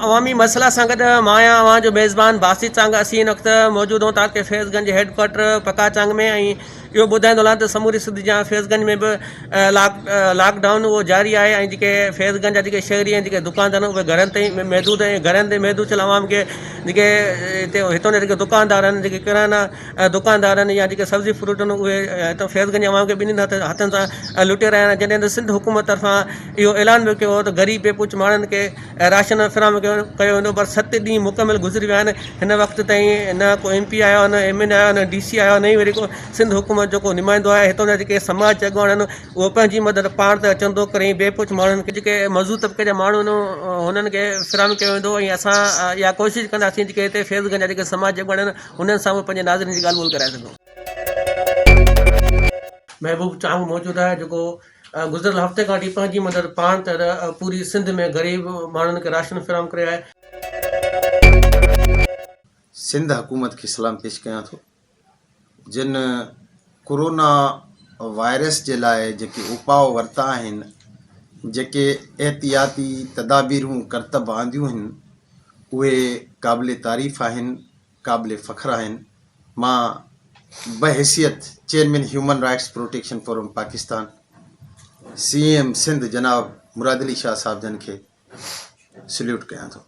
अवामी मसला सां गॾु मां आहियां अवां जो मेज़बान बासित चांग। असीं हिन वक़्तु मौजूदु आहियूं तव्हांखे फैज़गंज हेडक्वाटर पका चांग में। ऐं इहो ॿुधाईंदो हलां त समूरी सिंध जा फैज़गंज में बि लॉकडाउन उहो जारी आहे। ऐं जेके फैज़गंज जा जेके शहरी आहिनि, जेके दुकानदार आहिनि, उहे घरनि ताईं महदूद ऐं घरनि ते महदूद थियल आवाम खे जेके हिते हितां जा जेके दुकानदार आहिनि, जेके किराना दुकानदार आहिनि या जेके सब्जी फ्रूट आहिनि, उहे हितां फैज़गंज आवाम खे ॿिन्हिनि हथनि सां लुटे रहिया आहिनि। जॾहिं त सिंध हुकूमत तरफ़ां इहो ऐलान बि कयो हो त ग़रीब बेपुच माण्हुनि खे राशन फिराम कयो वेंदो, पर 7 ॾींहं मुकमिल गुज़री विया आहिनि। हिन वक़्त ताईं न को MP आयो, न MN आयो, न DC आयो, न ई वरी को सिंध हुकूमत जेको नुमाइंदो आहे। हितां जा जेके समाज जा अॻुवान आहिनि, उहो पंहिंजी मदद पाण त अचनि थो करे। बेपुच माण्हुनि खे, जेके मज़दूर तबिके जा माण्हू आहिनि, हुननि खे फिराम कयो वेंदो। ऐं असां इहा कोशिशि कंदासीं जेके हिते फैज़गंज जा जेके समाज जा अॻुवान आहिनि, हुननि सां बि पंहिंजे नाज़रीन जी ॻाल्हि ॿोल कराए सघूं। महबूब चांग मौजूदु आहे, जेको गुज़िरियल हफ़्ते खां वठी पंहिंजी मदद पाण त पूरी सिंध में ग़रीब माण्हुनि खे राशन फिराम करे आहे। सिंध हुकूमत खे सलाम पेश कयां थो, जिन कोरोना वायरस जे लाइ जेके उपाउ वरिता आहिनि, जेके एहतियाती तदाबीरूं करतब आंदियूं आहिनि, उहे क़ाबिल तारीफ़ आहिनि, क़ाबिल फ़ख्र आहिनि। मां बहैसियत chairman human rights protection forum Pakistan CM Sindh जनाब मुराद अली शाह साहब जन खे सल्यूट कयां थो।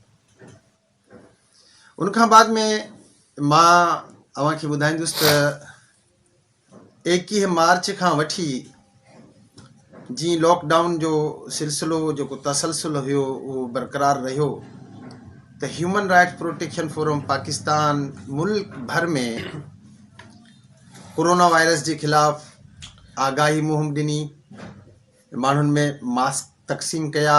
उनखां बाद में मां अव्हांखे ॿुधाईंदुसि त 21 मार्च खां वठी जीअं लॉकडाउन जो सिलसिलो जेको तसलसल हुयो उहो बरक़रार रहियो, त human rights protection forum Pakistan मुल्क भर में कोरोना वायरस जे ख़िलाफ़ आगाही मुहिम ॾिनी, माण्हुनि में मास्क तक़सीम कया,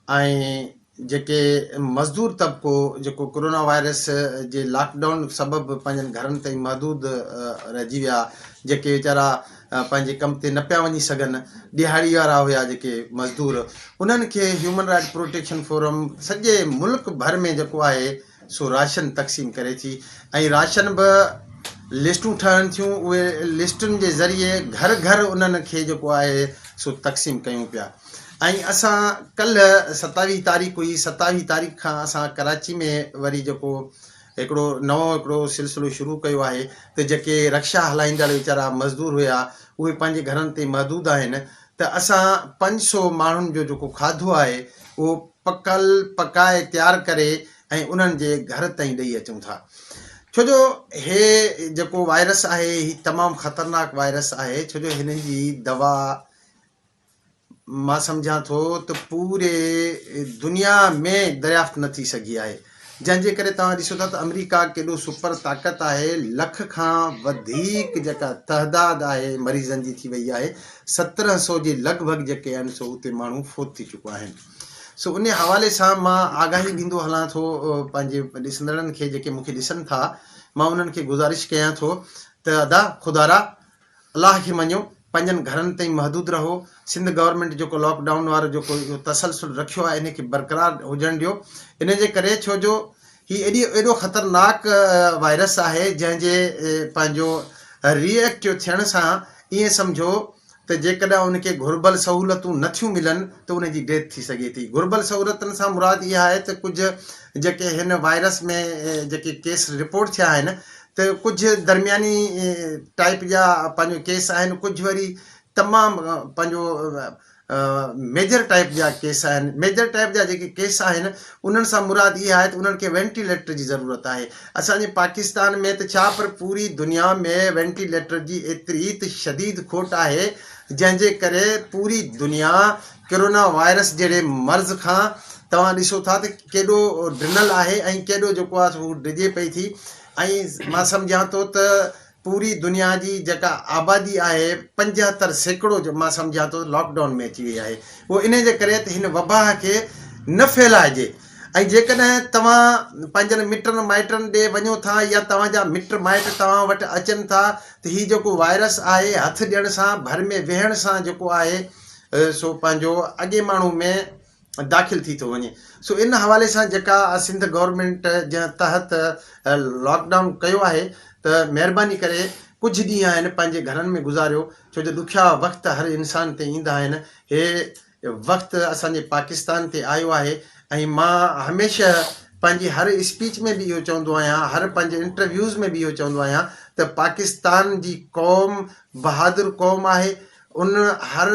ऐं जेके मज़दूर तबिको जेको कोरोना वायरस जे लॉकडाउन सबबि पंहिंजनि घरनि ताईं महदूद रहिजी विया, जेके वीचारा पंहिंजे कम ते न पिया वञी सघनि, ॾिहाड़ी वारा हुया जेके मज़दूर, उन्हनि खे ह्यूमन राइट्स प्रोटेक्शन फोरम सॼे मुल्क भर में जेको आहे सो राशन तक़सीम करे थी। ऐं राशन बि लिस्टूं ठहनि थियूं, उहे लिस्टुनि जे ज़रिए घर घर उन्हनि खे जेको आहे सो तक़सीम कयूं पिया। ऐं असां कल्ह 27 तारीख़ हुई, 27 तारीख़ खां असां कराची में वरी जेको हिकिड़ो सिलसिलो शुरू कयो आहे, त जेके रक्षा हलाईंदड़ वीचारा मज़दूर हुया, उहे पंहिंजे घरनि ते महदूद आहिनि, त असां 500 माण्हुनि जो जेको खाधो आहे उहो पकाए तयारु करे ऐं उन्हनि जे घर ताईं ॾेई अचूं था। छो जो हे जेको वायरस आहे, ही तमामु ख़तरनाक वायरस आहे, छो जो हिन जी दवा मां सम्झां थो त पूरे दुनिया में दरियाफ़्त न थी सघी आहे, जंहिंजे करे तव्हां ॾिसो था त अमेरिका केॾो सुपर ताक़त आहे, लख खां वधीक जेका तइदाद आहे मरीज़नि जी थी वई आहे, 1700 जे लॻभॻि जेके आहिनि सो उते माण्हू फोत थी चुका आहिनि। सो उन हवाले सां मां आगाही ॾींदो हलां थो पंहिंजे ॾिसंदड़नि खे, जेके मूंखे ॾिसनि था, मां उन्हनि खे गुज़ारिश कयां थो त अदा खुदारा अलाह खे मञो, पंहिंजनि घरनि ताईं महदूद रहो। सिंध गवर्नमेंट जेको लॉकडाउन वारो जेको इहो तसलसल रखियो आहे, इनखे बरक़रार हुजणु ॾियो। इन जे करे छो जो ही एॾो ख़तरनाक वायरस आहे, जंहिंजे पंहिंजो रिएक्टिव थियण सां ईअं सम्झो त जेकॾहिं उनखे घुर्बल सहूलियतूं नथियूं मिलनि त उनजी डेथ थी सघे थी। घुर्बल सहूलियतुनि सां मुराद इहा आहे त कुझु जेके हिन वायरस में जेके केस रिपोर्ट थिया आहिनि, त कुझु दरमियानी टाइप जा पंहिंजो केस आहिनि, कुझु वरी तमामु पंहिंजो मेजर टाइप जा केस आहिनि। मेजर टाइप जा जेके केस आहिनि, उन्हनि सां मुराद इहा आहे त उन्हनि खे वेंटिलेटर जी ज़रूरत आहे। असांजे पाकिस्तान में त छा, पर पूरी दुनिया में वेंटिलेटर जी एतिरी त शदीद खोट आहे, जंहिंजे करे पूरी दुनिया कोरोना वायरस जहिड़े मर्ज़ खां तव्हां ॾिसो था त केॾो ड्रिनल आहे ऐं केॾो जेको आहे हू डिॼे पई थी। ऐं मां सम्झां थो त पूरी दुनिया जी जेका आबादी आहे 75% जो मां सम्झां थो लॉकडाउन में अची वई आहे। उहो इन जे करे त हिन वबा खे न फैलाइजे। ऐं जेकॾहिं तव्हां पंहिंजनि मिटनि माइटनि ॾे वञो था, या तव्हांजा मिट माइट तव्हां वटि अचनि था, त हीउ जेको वायरस आहे हथु ॾियण सां, भर में वेहण सां जेको आहे सो पंहिंजो अॻे माण्हू में दाख़िल थी थो वञे। सो इन हवाले सां जेका सिंध गवर्नमेंट जंहिं तहत लॉकडाउन कयो आहे, त महिरबानी करे कुझु ॾींहं आहिनि पंहिंजे घरनि में गुज़ारियो, छो जो ॾुखिया वक़्त हर इंसान ते ईंदा आहिनि। हे वक़्तु असांजे पाकिस्तान ते आयो आहे ऐं मां हमेशह पंहिंजी हर स्पीच में बि इहो चवंदो आहियां, हर पंहिंजे इंटरव्यूज़ में बि इहो चवंदो आहियां त पाकिस्तान जी क़ौम बहादुर क़ौम आहे। उन हर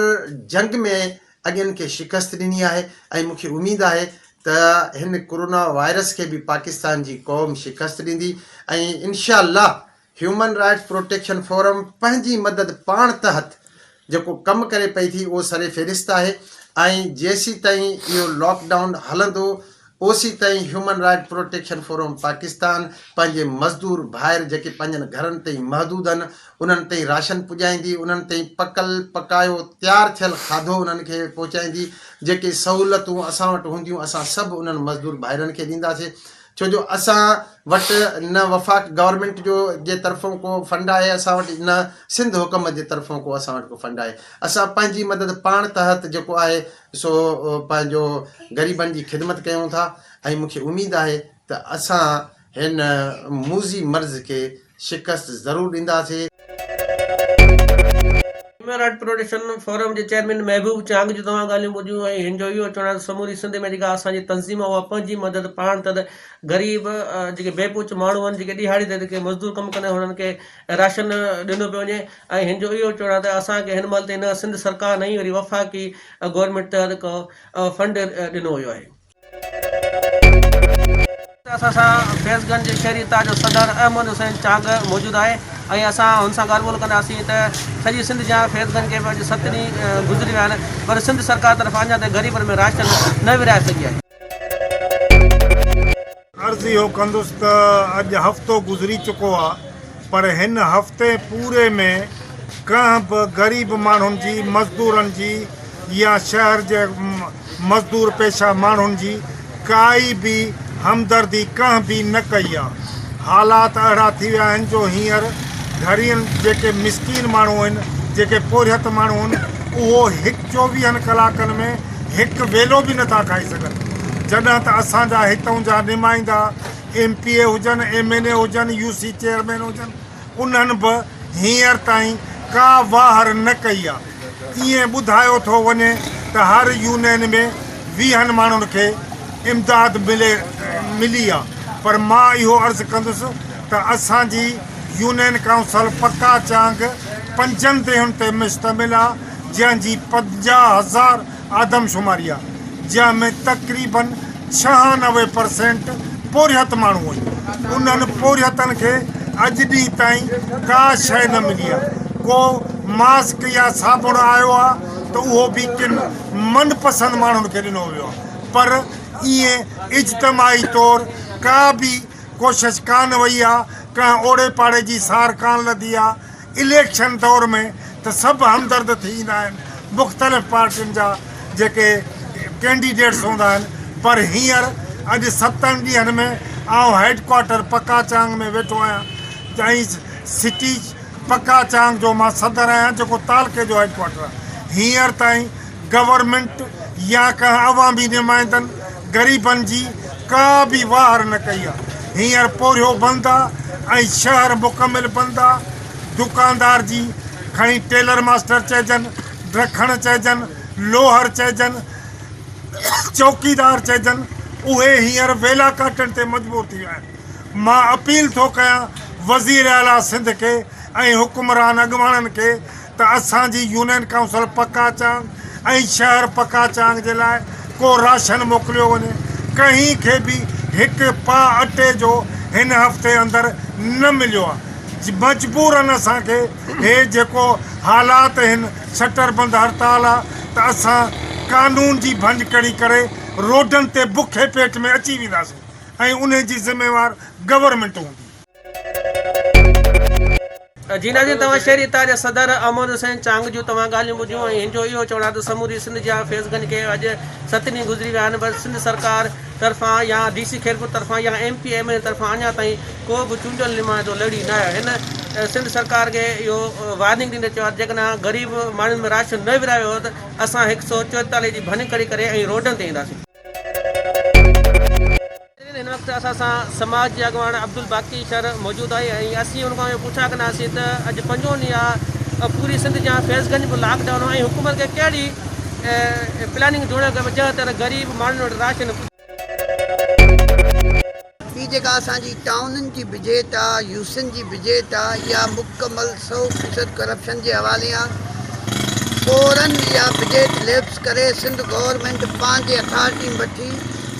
जंग में अॻियनि खे शिकस्त ॾिनी आहे ऐं मूंखे उमेदु आहे त हिन कोरोना वायरस खे बि पाकिस्तान जी क़ौम शिकस्त ॾींदी ऐं इनशा अल्लाह ह्यूमन राइट्स प्रोटेक्शन फोरम पंहिंजी मदद पाण तहत जेको कमु करे पई थी उहो सरे फ़हिरिस्त आहे। ऐं जेसीं ताईं इहो लॉकडाउन हलंदो ओसी ताईं human right protection forum Pakistan पंहिंजे मज़दूर भाइर जेके पंहिंजनि घरनि ताईं महदूद आहिनि उन्हनि ताईं राशन पुॼाईंदी, उन्हनि ताईं पकल पकायो तयारु थियल खाधो उन्हनि खे पहुचाईंदी। जेके सहूलियतूं असां वटि हूंदियूं असां सभु उन्हनि मज़दूर भाइरनि खे ॾींदासीं, छो जो असां वटि न वफ़ाक़ गवर्नमेंट जो जे तरफ़ां को फंड आहे, असां वटि न सिंध हुकूमत जे तरफ़ां को असां वटि को फंड आहे। असां पंहिंजी मदद पाण तहत जेको आहे सो पंहिंजो ग़रीबनि जी ख़िदमत कयूं था ऐं मूंखे उमेदु आहे त असां हिन मूज़ी मर्ज़ खे शिकस्त ज़रूरु ॾींदासीं। ह्यूमन राइट प्रोटेक्शन फोरम जे चेयरमैन महबूब चांग जो तव्हां ॻाल्हियूं ॿुधियूं ऐं हिन जो इहो चवणु आहे समूरी सिंध में जेका असांजी तंज़ीम आहे उहा पंहिंजी मदद पाण त ग़रीब जेके बेपूच माण्हू आहिनि जेके ॾिहाड़ी ते जेके मज़दूर कमु कंदा आहिनि हुननि खे राशन ॾिनो पियो वञे। ऐं हिन जो इहो चवणु आहे त असांखे हिन महिल ताईं न सिंध सरकार न ई वरी वफ़ाक़ी गवर्नमेंट तहत को फंड ॾिनो वियो आहे। असां सां फैज़गंज शहरी ताज जो सदर अहमद हुसैन चांग मौजूदु आहे ऐं असां हुन सां ॻाल्हि ॿोल कंदासीं त सॼी सिंध जा फैज़गंज खे अॼु 7 ॾींहं गुज़री विया आहिनि पर सिंध सरकार तरफ़ां अञा ताईं ग़रीबनि में राशन न विराए सघी आहे। अर्ज़ु इहो कंदुसि त अॼु हफ़्तो गुज़री चुको आहे पर हिन हफ़्ते पूरे में कंहिं बि ग़रीब माण्हुनि जी, मज़दूरनि जी या शहर जे मज़दूर पेशा माण्हुनि जी काई बि हमदर्दी कंहिं बि न कई आहे। हालात अहिड़ा थी विया आहिनि जो हींअर घरियुनि जेके मिसकीन माण्हू आहिनि, जेके पोरियत माण्हू आहिनि, उहो 24 कलाकनि में हिकु वेलो बि नथा खाई सघनि। जॾहिं त असांजा हितां जा नुमाइंदा MPA हुजनि, MNA हुजनि, UC चेयरमैन हुजनि, उन्हनि बि हींअर ताईं का वाहर न कई आहे। ईअं ॿुधायो थो वञे त हर यूनियन में 20 माण्हुनि खे इमदाद मिली आहे, पर मां इहो अर्ज़ु कंदुसि त असांजी यूनियन काउंसिल पक्का चांग 5 देहुनि ते मुश्तमिल आहे जंहिंजी 50,000 आदमशुमारी आहे, जंहिंमें तक़रीबन 96% पोरियत माण्हू आहिनि। उन्हनि पोरियतनि खे अॼु ॾींहं ताईं का शइ न मिली आहे। को मास्क या साबुण आयो आहे त उहो बि किन मनपसंदि माण्हुनि खे ॾिनो वियो आहे, पर ईअं इज्तमाही तौरु का बि कोशिशि कान वई आहे, कंहिं ओड़े पाड़े जी सार कान लधी आहे। इलेक्शन दौर में त सभु हमदर्द थी ईंदा आहिनि, मुख़्तलिफ़ पार्टियुनि जा जेके कैंडिडेट्स हूंदा आहिनि, पर हींअर अॼु 7 ॾींहंनि में आउं हेडक्वार्टर पक्का चांग में वेठो आहियां ऐं सिटी पक्का चांग जो मां सदर आहियां जेको तालके जो हेडक्वार्टर आहे। हींअर ताईं गवर्नमेंट या कंहिं अवामी नुमाइंदनि ग़रीबनि जी का बि वार न कई आहे। हींअर पोरियो बंदि आहे ऐं शहर मुकमिल बंदि आहे। दुकानदार जी खणी टेलर मास्टर चइजनि, ड्रखण चइजनि, लोहर चइजनि, चौकीदार चइजनि, उहे हींअर वेला काटण ते मजबूर थी विया आहिनि। मां अपील थो कयां वज़ीर आला सिंध खे ऐं हुकुमरान अॻुवाणनि खे त असांजी यूनियन काउंसिल पक्का चांग ऐं शहर पक्का चांग जे लाइ को राशन मोकिलियो वञे। कंहिं खे बि हिकु पाउ अटे जो हिन हफ़्ते अंदरि न मिलियो आहे। मजबूरन असांखे हे जेको हालात आहिनि, शटर बंदि हड़ताल आहे, त असां कानून जी भंजकड़ी करे रोडनि ते बुखे पेट में अची वेंदासीं ऐं उन जी ज़िम्मेवार गवर्नमेंट हूंदी। जी नाज़रीन, तव्हां शहरी ताज सदर अहमद हुसैन चांग जूं तव्हां ॻाल्हियूं ॿुधियूं ऐं हिन जो इहो चवणु आहे त समूरी सिंध जा फैज़गंज खे अॼु 7 ॾींहं गुज़री विया आहिनि, पर सिंध सरकार तरफ़ां या DC खैरपुर तरफ़ां या MP MLA तरफ़ां अञा ताईं को बि चूंडियल नुमाइंदो लड़ी न आयो। हिन सिंध सरकार खे इहो वार्निंग ॾींदे चयो आहे जेकॾहिं ग़रीब माण्हुनि में राशन न विरायो हो त असां 144 जी भनकड़ी करे ऐं रोडनि ते ईंदासीं। हिन वक़्तु असां सां समाज जे अॻुवान अब्दुल बाकी शर मौजूदु आहे ऐं असीं हुन खां इहो पुछा कंदासीं त अॼु 5 ॾींहं आहे पूरी सिंध जा फैज़गंज बि लॉकडाउन ऐं हुकूमत खे कहिड़ी प्लानिंग जोड़े जंहिं तरह ग़रीब माण्हुनि वटि राशन ॿी जेका असांजी टाउननि जी बिजेट आहे, यूसिन जी बिजेट आहे, इहा मुकमल 100% करप्शन जे हवाले आहे। फ़ौरन इहा बिजेट लेप्स करे सिंध गवर्नमेंट पंहिंजे अथॉरिटी वठी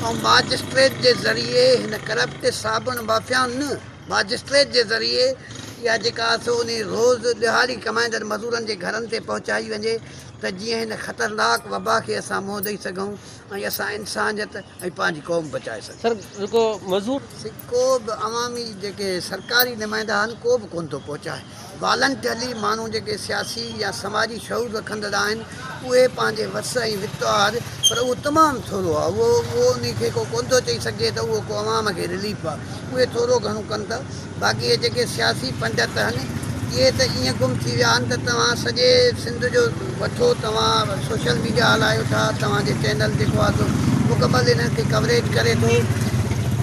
ऐं माजिस्ट्रेट जे ज़रिए हिन करप्ट साबुण माफ़ियाउनि माजिस्ट्रेट जे ज़रिए इहा जेका सो उन रोज़ दिहाड़ी कमाईंदड़ मज़दूरनि जे घरनि ते पहुचाई वञे त जीअं हिन ख़तरनाक वबा खे असां मुंहुं ॾेई सघूं ऐं असां इंसानियत ऐं पंहिंजी क़ौम बचाए सघूं। सर जेको मज़दूर को बि अवामी जेके सरकारी नुमाइंदा आहिनि को बि कोन थो पहुचाए। वॉलंटियरली माण्हू जेके सियासी या समाजी शऊर रखंदड़ आहिनि उहे पंहिंजे वस ऐं वितवार, पर उहो तमामु थोरो आहे। उहो उन खे को कोन थो चई सघे त उहो को अवाम खे रिलीफ आहे, उहे थोरो घणो कनि था। बाक़ी इहे जेके सियासी पंडित आहिनि इहे त ईअं गुम थी विया आहिनि त तव्हां सॼे सिंध जो वठो, तव्हां सोशल मीडिया हलायो था, तव्हांजे चैनल जेको आहे सो मुकमल इन्हनि खे कवरेज करे थो।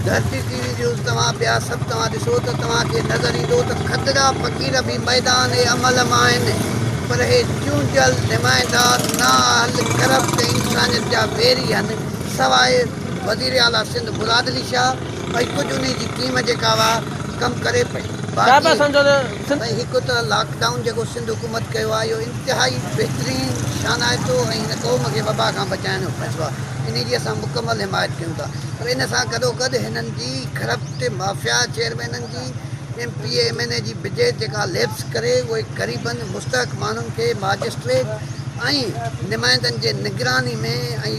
धरती टीवी न्यूज़ तव्हां ॿिया सभु तव्हां ॾिसो त तव्हांखे नज़र ईंदो त ख़तरा फ़क़ीर बि मैदान ऐं अमल मां आहिनि, पर हे चूंडियल नुमाइंदा नाल करप्ट इंसानियत जा वेरी आहिनि, सवाइ वज़ीर आला सिंध मुराद अली शाह ऐं कुझु उन जी टीम जेका हुआ कमु करे पई। छा पिया सम्झो त भई हिकु त लॉकडाउन जेको सिंध हुकूमत कयो आहे इहो इंतिहाई बहितरीनु शानाइतो ऐं हिन क़ौम खे वबा खां बचाइण जो फ़ैसिलो आहे। इन जी असां मुकमल हिमायत कयूं था, पर इन सां गॾोगॾु हिननि जी करप्ट माफ़िया चेयरमैननि जी MP MNA जी बिजेट जेका लेप्स करे उहे ग़रीबनि मुस्तहक़ माण्हुनि खे माजिस्ट्रेट ऐं नुमाइंदनि जे निगरानी में ऐं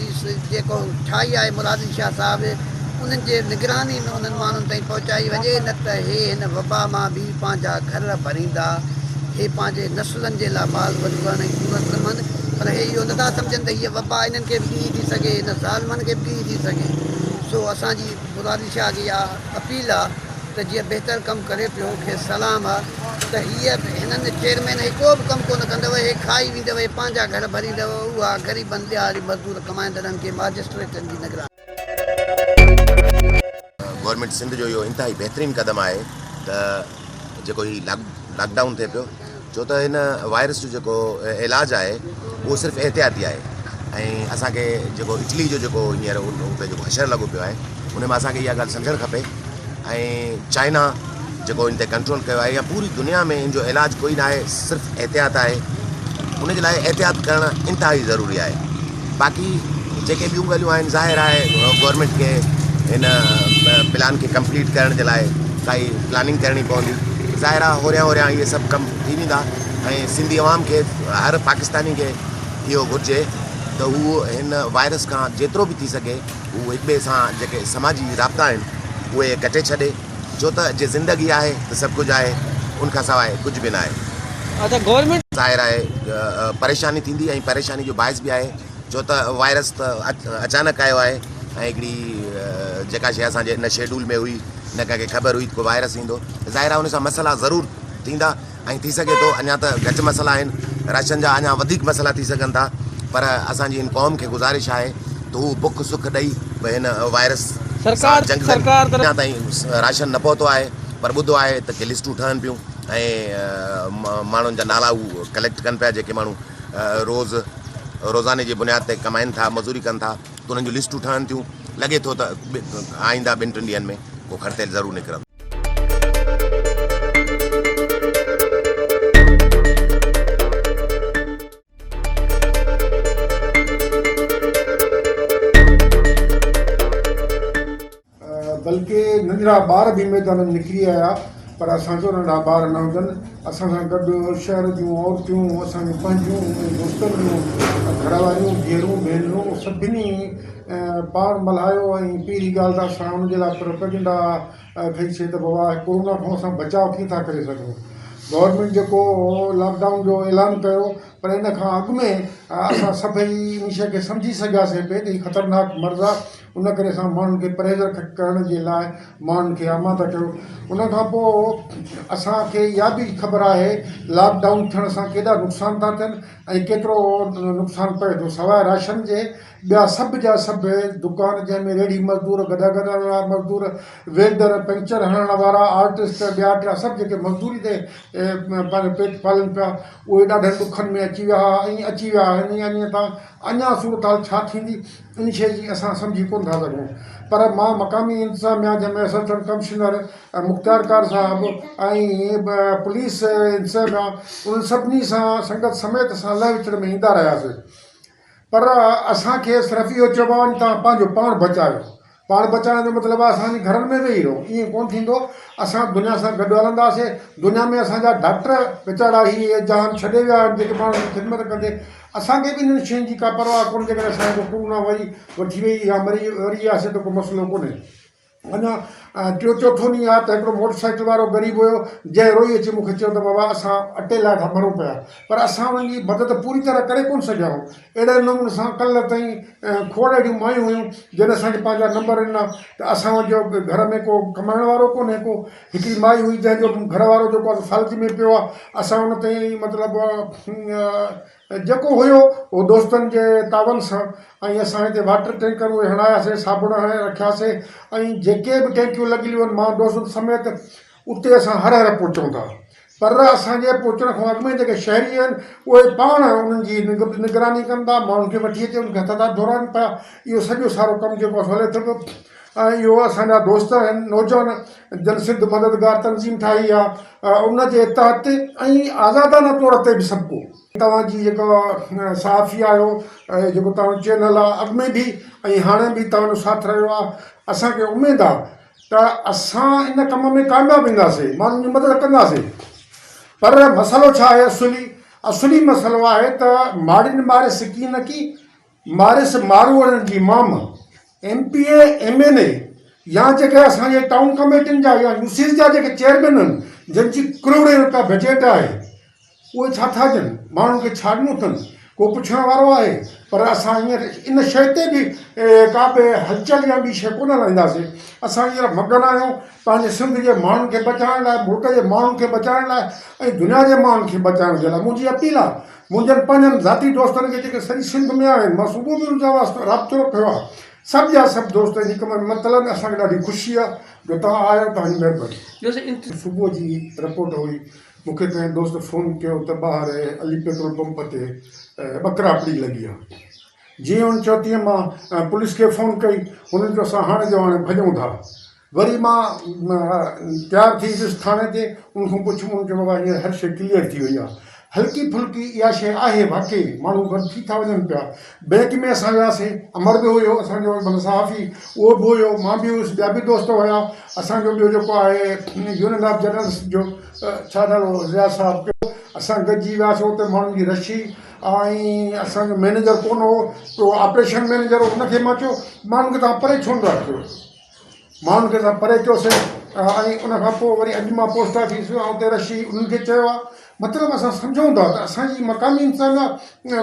जेको ठाही आहे मुराद अली शाह साहिबु उन्हनि जे निगरानी में उन्हनि माण्हुनि ताईं पहुचाई वञे, न त हे हिन वबा मां बि पंहिंजा घर भरींदा, हे पंहिंजे नसुलनि जे लाइ माल वधूं ऐं क़ूवत रमनि, पर हे इहो नथा सम्झनि त हीअ वबा इन्हनि खे बि ॾी थी सघे, हिन ज़ालिमनि खे बि ॾी थी सघे। सो असांजी मुराद अली शाह जी इहा अपील आहे त जीअं बहितर कमु करे पियो, खे सलाम आहे त हीअ हिननि चेयरमैन हे को बि कमु कोन कंदव, हे खाई वेंदव, हे पंहिंजा घर भरींदव, उहा ग़रीबनि दिहाड़ी मज़दूर कमाईंदड़नि खे माजिस्ट्रेटनि जी निगरानी। गवर्नमेंट सिंध जो इहो इंतिहाई बहितरीनु क़दम आहे त जेको ही लॉकडाउन थिए पियो, छो त हिन वायरस जो जेको इलाजु आहे उहो सिर्फ़ु एहतियाती आहे। ऐं असांखे जेको इटली जो जेको हींअर उते जेको असरु लॻो पियो आहे उन में असांखे इहा ॻाल्हि सम्झणु खपे। ऐं चाइना जेको इन ते कंट्रोल कयो आहे, या पूरी दुनिया में इन जो इलाजु कोई न आहे, सिर्फ़ु एहतियात आहे। उनजे लाइ एहतियात करणु इंतिहाई ज़रूरी आहे। बाक़ी जेके ॿियूं ॻाल्हियूं आहिनि, ज़ाहिर आहे गवर्नमेंट खे हिन प्लान खे कंप्लीट करण जे लाइ काई प्लानिंग करणी पवंदी। ज़ाहिर आहे होरियां होरियां इहे सभु कमु थी वेंदा, ऐं सिंधी अवाम खे, हर पाकिस्तानी खे इहो घुरिजे त उहो हिन वायरस खां जेतिरो बि थी सघे उहो हिक ॿिए सां जेके समाजी राब्ता आहिनि उहे कटे छॾे, छो त जे ज़िंदगी आहे त सभु कुझु आहे, उनखां सवाइ कुझु बि न आहे। अच्छा गवर्नमेंट ज़ाहिर आहे परेशानी थींदी, ऐं परेशानी जो बाइस बि आहे, छो त वायरस त अचानक आयो आहे ऐं हिकिड़ी जेका शइ असांजे हिन शेड्यूल में हुई, न कंहिंखे ख़बर हुई को वायरस ईंदो। ज़ाहिर आहे उन सां मसइला ज़रूरु थींदा, ऐं थी सघे थो अञा त घटि मसइला आहिनि, राशन जा अञा वधीक मसइला थी सघनि था, पर असांजी हिन क़ौम खे गुज़ारिश आहे त हू बुख सुख ॾेई हिन वायरस सरकार अञा ताईं राशन न पहुतो आहे, पर ॿुधो आहे त के लिस्टूं ठहनि पियूं ऐं माण्हुनि जा नाला हू कलेक्ट कनि पिया, जेके माण्हू रोज़ाने जी बुनियाद ते कमाइनि था, मज़ूरी कनि था, त उन्हनि जूं लिस्टूं ठहनि थियूं। लॻे थो त आईंदा 2-3 ॾींहंनि में को खर्तेल ज़रूरु निकिरंदो। बल्कि नंढड़ा ॿार बि मैदान में निकिरी आया, पर असांजो नंढा ॿार न हुजनि। असां सां गॾु शहर जूं औरतूं, असांजूं पंहिंजूं दोस्तनि जूं घर वारियूं, धीअरूं, भेनरूं सभिनी पाण मल्हायो। ऐं पहिरीं ॻाल्हि त असां हुनजे लाइ प्रोपेगेंडा कईसीं त बाबा कोरोना खां असां बचाव कीअं था करे सघूं। गवर्नमेंट जेको लॉकडाउन जो ऐलान कयो, पर इन खां अॻु में असां सभई इन शइ खे सम्झी सघियासीं पिए त हीउ ख़तरनाक मर्ज़ु आहे। उन करे असां माण्हुनि खे परहेज़ करण जे लाइ माण्हुनि खे आमाद कयो। उन खां पोइ असांखे इहा बि ख़बर आहे लॉकडाउन थियण सां केॾा नुक़सान था थियनि ऐं केतिरो नुक़सानु पए थो। सवाइ राशन जे ॿिया सभु जा सभु दुकान, जंहिंमें रेडी मज़दूर, गदा करण वारा मज़दूर, वेल्डर, पंचर हणण वारा, आर्टिस्ट, ॿिया टिया सभु जेके मज़दूरी ते पंहिंजो पेट पालनि पिया, उहे ॾाढनि ॾुखनि में अची विया ऐं अची विया आहिनि। अञा सूरत हाल छा थींदी इन शइ जी असां सम्झी कोन था सघूं। पर मां मक़ामी इंतिज़ामिया जंहिंमें असिस्टेंट कमिश्नर मुख़्तियार कार साहिबु ऐं पुलिस इंतिज़ामिया उन्हनि सभिनी सां संगत समेत असां लह विचड़ में ईंदा रहियासीं। पर असांखे सिर्फ़ु इहो चइबो आहे तव्हां पंहिंजो पाण बचायो। पाण बचाइण जो मतिलबु आहे असांजे घरनि में वेही रहो, ईअं कोन्ह थींदो। असां दुनिया सां गॾु हलंदासीं। दुनिया में असांजा डॉक्टर वीचारा हीअ जान छॾे विया आहिनि जेके माण्हुनि जी ख़िदमत कंदे। असांखे बि इन्हनि शयुनि जी का परवाह कोन्हे। जेकॾहिं असांखे को कोरोना वठी वई या मरी वियासीं त को मसइलो कोन्हे। अञा चोथों ॾींहुं आहे त हिकिड़ो मोटरसाइकिल वारो ग़रीब हुयो जंहिं रोई अची मूंखे चयो त बाबा असां अटे लाइ मरूं पिया, पर असां उन्हनि जी मदद पूरी तरह करे कोन सघियाऊं। अहिड़े नमूने सां कल्ह ताईं खोड़ अहिड़ियूं मायूं हुयूं जिन असांखे पंहिंजा नंबर ॾिना त असां जो घर में को कमाइण वारो कोन्हे। को हिकिड़ी माई हुई जंहिंजो घर वारो जेको आहे फालतू में पियो आहे। असां हुन ताईं मतिलबु जेको हुयो उहो दोस्तनि जे तावन सां ऐं असां हिते वाटर टैंकर उहे हणायासीं, साबुण हणाए रखियासीं ऐं जेके बि टैंकियूं लॻियलूं आहिनि मां दोस्तनि समेत उते असां हर हर पहुचूं था। पर असांजे पहुचण खां अॻु में जेके शहरी आहिनि उहे पाण उन्हनि जी निगरानी कंदा, माण्हुनि खे वठी अचे उनखे हथ था धोराइनि पिया। इहो सॼो सारो कमु जेको आहे हले थो पियो। ऐं इहो असांजा दोस्त आहिनि नौजवान जनसिद्ध मददगार तंज़ीम ठाही आहे उनजे तहत ऐं आज़ादाना तौर ते बि सभु को तव्हांजी जेका सहाफ़ी आहियो जेको तव्हांजो चैनल आहे अॻु में बि ऐं हाणे बि तव्हांजो साथ रहियो आहे। असांखे उमेद आहे त असां इन कम में कामयाबु ईंदासीं, माण्हुनि जी मदद कंदासीं। पर मसइलो छा आहे? असुली मसइलो आहे त माड़ियुनि मारिस की न की मारिस मारूअड़नि जी माम MPA MNA या जेके असांजे टाउन कमेटियुनि जा या यूसीस जा जेके चेयरमैन आहिनि जंहिंजी करोड़े रुपया बजट आहे उहे छा था कनि? माण्हुनि खे छा ॾिनो अथनि? को पुछण वारो आहे? पर असां हींअर इन शइ ते बि का बि हलचल या ॿी शइ कोन हलाईंदासीं। असां हींअर मगन आहियूं पंहिंजे सिंध जे माण्हुनि खे बचाइण लाइ, मुल्क जे माण्हुनि खे बचाइण लाइ ऐं दुनिया जे माण्हुनि खे बचाइण जे लाइ। मुंहिंजी अपील आहे मुंहिंजनि पंहिंजनि ज़ाती दोस्तनि खे जेके सॼी सिंध में आहिनि, मां सुबुह बि उनसां वास्ते राब्तो रखियो आहे, सभु जा सभु दोस्त हिन कम में मतिलबु असांखे ॾाढी ख़ुशी आहे जो तव्हां आहियो, तव्हांजी महिरबानी। सुबुह जी रिपोर्ट हुई, मूंखे कंहिं दोस्त फ़ोन कयो त ॿाहिरि अली पेट्रोल पंप ते ॿकरापड़ी लॻी आहे। जीअं हुन चयो तीअं मां पुलिस खे फ़ोन कई, हुननि चयो असां हाणे जो हाणे भॼूं था। वरी मां तयारु थी वियुसि थाणे ते, उनखां पुछियो, उन चयो बाबा हींअर हर शइ क्लियर थी वई आहे। हल्की फुल्की इहा शइ आहे वाक़ई, माण्हू गॾु थी था वञनि पिया। बैंक में असां वियासीं, अमर बि हुयो असांजो माना सहाफ़ी, उहो बि हुयो, मां बि हुयुसि, ॿिया बि दोस्त हुया। असांजो ॿियो जेको आहे यूनियन ऑफ जनरल्स जो छा नालो रियाज़ साहिबु कयो, असां गॾिजी वियासीं उते माण्हुनि जी रशी। ऐं असांजो मैनेजर कोन हो, तो ऑपरेशन मैनेजर हो, हुनखे मां चयो माण्हुनि खे तव्हां परे छो न रखियो, माण्हुनि खे असां परे कयोसीं। ऐं उनखां पोइ वरी अॼु मां पोस्ट ऑफिस वियो ऐं उते रशी उन्हनि खे चयो आहे। मतिलबु असां सम्झूं था त असांजी मक़ामी इंसान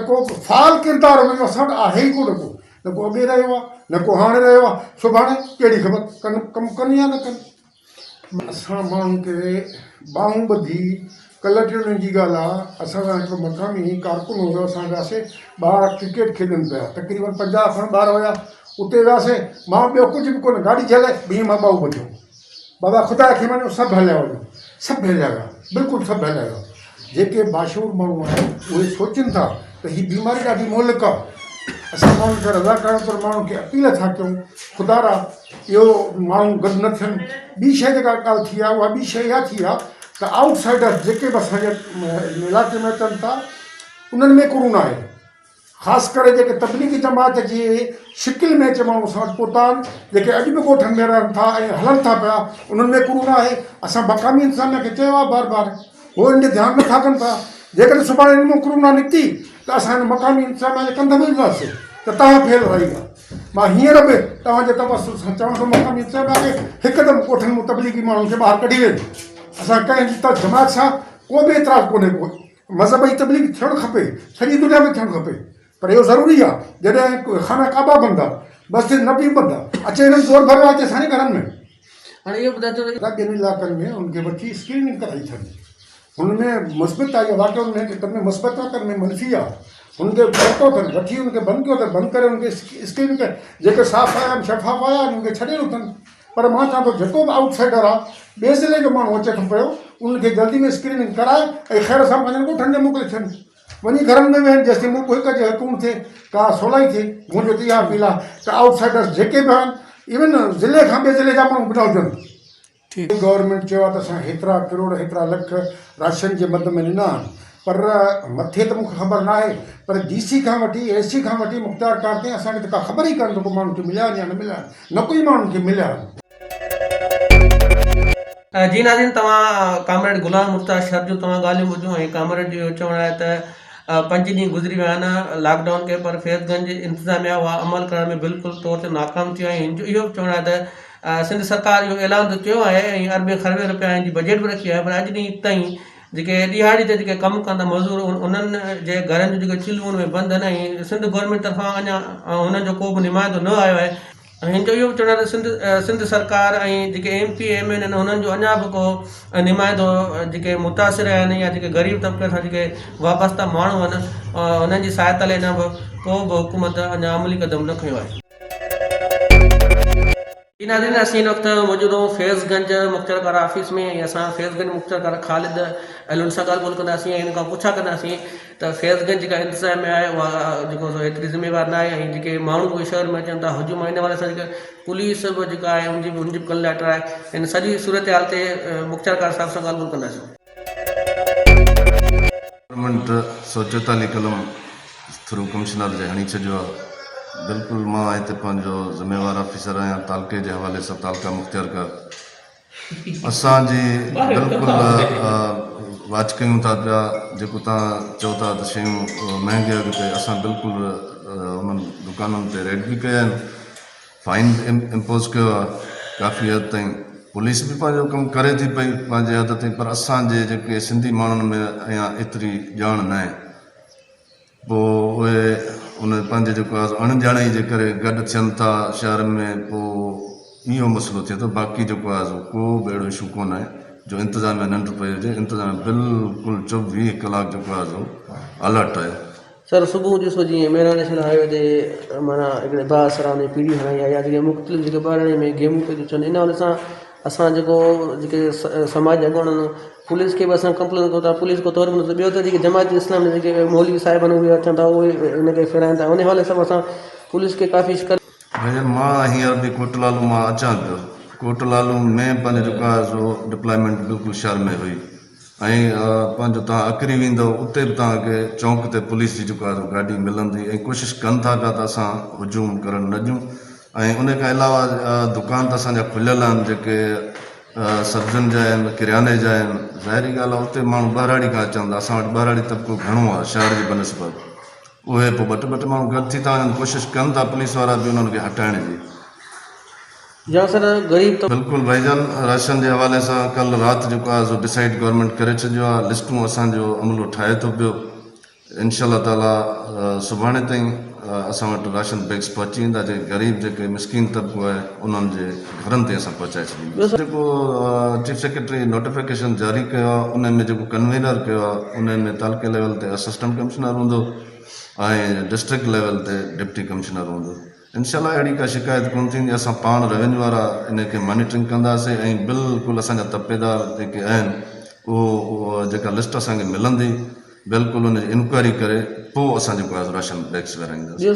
को फ़ाल किरदारु हुनजो असां वटि आहे ई कोन को, न को अॻे रहियो आहे न को हाणे रहियो आहे, सुभाणे कहिड़ी ख़बर कमु कनि या न कनि। असां माण्हुनि खे ॿाहूं ॿधी कल्ह टियों ॾींहं जी ॻाल्हि आहे, असांजा हिकिड़ो मक़ामी कारकुन हुयो, असां वियासीं ॿार क्रिकेट खेॾनि पिया, तक़रीबन 50 खण ॿार हुया। उते वियासीं, मां ॿियो कुझु बि कोन्हे, गाॾी झले ॿीं मां ॿाहूं ॿधियूं। बाबा ख़ुदा खे मञो सभु हलिया वञो, सभु हलिया विया, बिल्कुलु सभु हलिया विया। जेके बाशूर माण्हू आहिनि उहे सोचनि था त हीअ बीमारी ॾाढी मोहलिक आहे। असां माण्हुनि खे रज़ा करण पर माण्हुनि खे अपील था कयूं, ख़ुदा रा इहो माण्हू गॾु न थियनि। ॿी शइ जेका ॻाल्हि थी आहे उहा ॿी शइ इहा थी आहे त आउटसाइडर जेके बि असांजे इलाइक़े में अचनि था उन्हनि में कोरोना आहे। ख़ासि करे जेके तबलीगी जमात जी शिकिल में अचे माण्हू असां वटि पहुता आहिनि, जेके अॼु बि ॻोठनि में रहनि था ऐं हलनि था पिया, उन्हनि में कोरोना आहे। असां मक़ामी इंसान खे चयो आहे बार बार, उहो इन ते ध्यानु नथा कनि पिया। जेकॾहिं सुभाणे इन मां कोरोना निकिती त असां हिन मक़ामी इंसान जे कंध में ईंदासीं त तव्हां फेल रहींदा। मां हींअर बि तव्हांजे तवसुल सां चवां थो मक़ामी इंसान खे हिकदमि ॻोठनि में तबलीगी माण्हुनि खे ॿाहिरि कढी वेंदो। असां कंहिंजी त जमात सां को बि एतिराज़ु कोन्हे, को मज़हबी तबलीग थियणु खपे, सॼी दुनिया में थियणु खपे, पर इहो ज़रूरी आहे जॾहिं खाना काबा बंदि आहे, मस्जिद नबी बंदि आहे, अचे हिननि ज़ोर भरियो आहे असांजे घरनि में। हाणे इहो ॿुधायो ॿियनि इलाइक़नि में उनखे वठी स्क्रीनिंग कराई अथनि, हुनमें मुस्बित आहे, वाक़ई उनमें मुस्बित आहे, हुनमें मनफ़ी आहे। हुनखे पतो अथनि, वठी हुनखे बंदि कयो अथनि, बंदि करे हुनखे स्क्रीनिंग करे जेके साफ़ आया आहिनि शफ़ाफ़ आया आहिनि उनखे छॾे अथनि। पर मां चवां थो जेको बि आउटसाइडर आहे, ॿिए ज़िले जो माण्हू अचे थो पियो, उनखे जल्दी में स्क्रीनिंग कराए ऐं ख़ैर सां पंहिंजनि ॻोठनि ते मोकिले छॾनि। वञी घरनि में वेहनि जेसिताईं मुंहुं हिक जे हथूं थिए का सवलाई थिए मुंहिंजो तयारु पीला त आउटसाइडर्स जेके बि आहिनि इवन ज़िले खां ॿिए ज़िले जा माण्हू ॿुधा हुजनि। गवर्नमेंट चयो आहे त असां हेतिरा करोड़ हेतिरा लख राशन जे मद में ॾिना आहिनि, पर मथे त मूंखे ख़बर न आहे, पर DC खां वठी AC खां वठी मुख़्तियार कार ताईं असांखे त का ख़बर ई कान त को माण्हुनि खे मिलिया या न मिलिया, न कोई माण्हुनि खे मिलिया। जी नाज़रीन, तव्हां कामरेड गुलाम मुर्तज़ा शर जूं तव्हां ॻाल्हियूं ॿुधियूं ऐं कामरेड जो चवणु आहे त 5 ॾींहं गुज़री विया आहिनि लॉकडाउन खे, पर फैज़गंज इंतिज़ामिया उहा अमल करण में बिल्कुलु तौर ते नाकाम थी आहे। इहो बि चवणु आहे त सिंध सरकार इहो ऐलान त कयो आहे ऐं अरबे खरबे रुपया जी बजट बि रखी आहे, पर अॼु ॾींहं ताईं जेके ॾिहाड़ी ते जेके कमु कंदा मज़दूर उन्हनि जे घरनि जूं जेके चुल्हियूं में बंदि आहिनि ऐं सिंध गवर्नमेंट तरफ़ां अञा हुननि जो को बि नुमाइंदो न आयो आहे। हिन जो इहो बि चवणु आहे त सिंध सरकार ऐं जेके MP MN आहिनि हुननि जो अञा बि को नुमाइंदो जेके मुतासिर आहिनि या जेके ग़रीब तबिके सां जेके वाबस्ता माण्हू आहिनि हुननि जी सहायता लाइ अञा बि को बि हुकूमत अञा अमली क़दम न खयो आहे। नाज़रीन, असीं हिन वक़्तु मौजूदु आहियूं फैज़गंज मुख़्तियार कार ऑफिस में ऐं असां फैज़गंज मुख़्तियार कार ख़ालिद अलुन सां ॻाल्हि ॿोल कंदासीं ऐं हिन खां पुछा कंदासीं त फैज़गंज जेका इंतिज़ामिया आहे उहा जेको एतिरी ज़िम्मेवार न आहे ऐं जेके माण्हू उहे शहर में अचनि था हुजूम हिन वारे सां जेके पुलिस बि जेका आहे हुनजी बि कल्ह लेटर आहे। हिन सॼी सूरत हाल ते मुख़्तियार कार साहिब सां ॻाल्हि ॿोल कंदासीं। गवर्नमेंट 144 कलम थ्रू कमिश्नर जे हणी छॾियो आहे। बिल्कुलु मां हिते पंहिंजो ज़िम्मेवार ऑफिसर आहियां तालके जे हवाले सां तालका मुख़्तियार कर असांजी बिल्कुलु वाच कयूं था पिया। जेको तव्हां चओ था त शयूं महांगे अघ ते, असां बिल्कुलु उन्हनि दुकाननि ते रेड बि कया आहिनि, फाइन इम्पोज़ कयो आहे काफ़ी हद ताईं। पुलिस बि पंहिंजो कमु करे थी पई पंहिंजे हद ताईं, पर असांजे जेके सिंधी माण्हुनि में अञा एतिरी ॼाण न आहे। पोइ उहे उन पंहिंजे जेको आहे अणॼाणे जे करे गॾु थियनि था शहर में, पोइ इहो मसइलो थिए थो। बाक़ी जेको आहे को बि अहिड़ो इशू कोन आहे जो इंतिज़ामिया नंढ पई हुजे। इंतिज़ामिया बिल्कुलु 24 कलाक जेको आहे सो अलर्ट आहे। सर, सुबुह ॾिसो जीअं मेरा नेशनल हाईवे ते माना हिकिड़े भाउ सराउंड पीढ़ी हणाई आहे या जेके मुख़्तलिफ़ जेके ॿारणे में गेमूं पियूं थियनि, इन वजह सां असां जेको जेके समाज अॻुवान पुलिस खे बि असां कंप्लेन कयूं था, पुलिस को तौर बि नथो। ॿियो त जेके जमात इस्लाम जे जेके मौलवी साहिब आहिनि उहे अचनि था, उहे हिनखे फिराइनि था। उन हवाले सां असां पुलिस खे काफ़ी शिकायत। भई मां हींअर बि कोटलालू मां अचां पियो। कोटलालू में पंहिंजो जेको आहे सो डिप्लॉयमेंट बिल्कुलु शहर में हुई ऐं पंहिंजो तव्हां अकरी वेंदव उते बि तव्हांखे चौंक ते पुलिस जी जेको आहे गाॾी मिलंदी ऐं कोशिशि कनि था पिया त असां हुजूम करणु न ॾियूं। ऐं उन खां अलावा दुकान त असांजा खुलियल आहिनि जेके सब्जियुनि जा आहिनि, किरियाने जा आहिनि। ज़ाहिरी ॻाल्हि आहे उते माण्हू ॿाहिराड़ी खां अचनि था। असां वटि ॿाहिराड़ी तबिको घणो आहे शहर जी बनस्बत। उहे पोइ ॿ टे माण्हू गॾु थी था वञनि, कोशिशि कनि था पुलिस वारा बि उन्हनि खे हटाइण जी। या सर ग़रीब तो बिल्कुलु भाईजान, राशन जे हवाले सां कल्ह राति जेको आहे सो डिसाइड गवर्नमेंट करे छॾियो आहे। लिस्टूं असांजो अमलो ठाहे थो पियो। इंशाअल्लाह ताला सुभाणे ताईं असां वटि राशन बैग्स पहुची वेंदा। जेके ग़रीब जेके मिसकिन तबिको आहे उन्हनि जे घरनि ते असां पहुचाए छॾींदासीं। जेको चीफ सेक्रेटरी नोटिफिकेशन जारी कयो आहे उन में जेको कन्वीनर कयो आहे उन में तालके लेवल ते असिस्टेंट कमिश्नर हूंदो ऐं डिस्ट्रिक्ट लेवल ते डिप्टी कमिश्नर हूंदो। इंशाअल्लाह अहिड़ी का शिकायत कोन थींदी। असां पाण रेवेन्यू वारा इनखे मॉनिटरिंग कंदासीं ऐं बिल्कुलु असांजा तपेदार जेके आहिनि उहो जेका लिस्ट असांखे मिलंदी बिल्कुलु उन जी इंक्वायरी करे पोइ असां जेको आहे राशन बैग्स विराईंदासीं।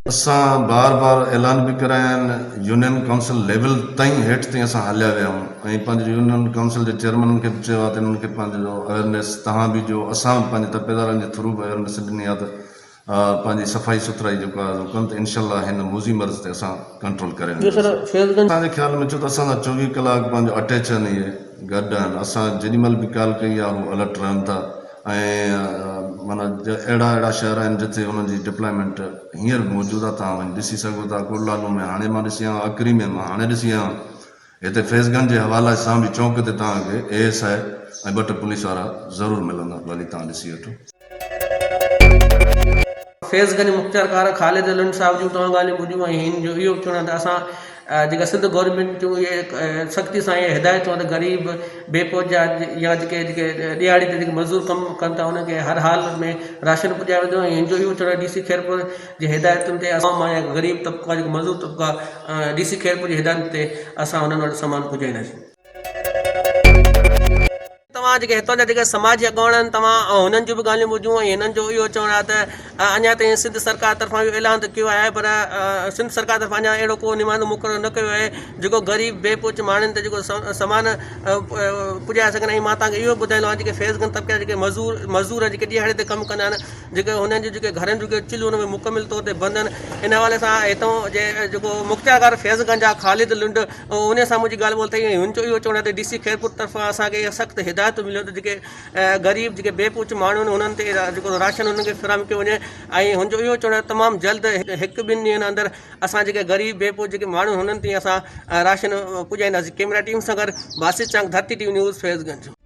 असां बार बार ऐलान बि कराया आहिनि। यूनियन काउंसिल लेवल ताईं हेठि ताईं असां हलिया विया आहियूं ऐं पंहिंजे यूनियन काउंसिल जे चेयरमैन खे बि चयो आहे त इन्हनि खे पंहिंजो अवेयरनेस तव्हां बि जो असां पंहिंजे तपेदारनि जे थ्रू बि अवेयरनेस ॾिनी आहे त पंहिंजी सफ़ाई सुथराई जेको आहे कनि त इनशाला हिन मूज़ी मर्ज़ ते असां कंट्रोल करे असांजे ख़्याल में छो त असांजा 24 कलाक पंहिंजो अटैच आहिनि, इहे गॾु आहिनि। असां जेॾीमहिल बि कॉल कई आहे हू अलर्ट रहनि था ऐं माना अहिड़ा शहर आहिनि जिते हुननि जी डिप्लॉयमेंट हींअर बि मौजूदु आहे। तव्हां वञी ॾिसी सघो था। कोटलालू में हाणे मां ॾिसी आहियां, अकरी में मां हाणे ॾिसी आहियां। हिते फैज़गंज जे हवाले सां बि चौंक ते तव्हांखे ASI ऐं 2 पुलिस वारा ज़रूरु मिलंदा। भली तव्हां ॾिसी वठो। फैज़गंज मुख़्तियार कार ख़ालिद अलुन साहिब जूं तव्हां ॻाल्हियूं ॿुधियूं ऐं हिन जो इहो चवणु आहे त असां जेका सिंध गवर्नमेंट जूं इहे सख़्ती सां इहे हिदायतूं आहिनि त ग़रीब बेपोजा या जेके ॾियाड़ी ते जेके मज़दूर कमु कनि था उनखे हर हाल में राशन पुॼाए वेंदो। ऐं हिन जो इहो चवणु आहे DC खैरपुर जे हिदायतुनि ते असां या ग़रीब तबिका जेको मज़दूर तबिका DC खैरपुर जी हिदायतुनि ते असां हुननि वटि सामान पुॼाईंदासीं। तव्हां जेके हितां जा जेके समाजी अॻवान आहिनि तव्हां हुननि जूं बि ॻाल्हियूं ॿुधियूं ऐं हिननि जो इहो चवणु आहे त अञा ताईं सिंध सरकार तरफ़ां इहो ऐलान त कयो आहे पर सिंध सरकार तरफ़ां अञा अहिड़ो को निमानो मुक़ररु न कयो आहे जेको ग़रीब बेपुच माण्हुनि ते जेको समान पुॼाए सघनि। ऐं मां तव्हांखे इहो ॿुधाईंदो आहियां जेके फैज़गंज तबके जा जेके मज़दूर जेके ॾींहं ते कमु कंदा आहिनि जेके हुननि जूं जेके घरनि जूं जेके चुल्हियूं हुन में मुकमिल तौर ते बंदि आहिनि। इन हवाले सां हितां जे जेको मुख्तियार फैज़गंज आहे ख़ालिद लुंड उन सां मुंहिंजी ॻाल्हि ॿोल थी। हुन जो इहो चवणु आहे त DC खैरपुर तरफ़ां असांखे इहा सख़्तु हिदायत मिलियो त जेके ग़रीब जेके बेपुच माण्हू आहिनि हुननि ते जेको राशन हुननि खे फिराम कयो वञे। ऐं हुनजो इहो चवणु आहे तमामु जल्द 1-2 ॾींहंनि अंदरि असां जेके ग़रीब बेपुच जेके माण्हू हुननि ताईं असां राशन पुॼाईंदासीं। कैमरा टीम सां गॾु बासित चांग, धरती TV न्यूज़, फैज़गंज।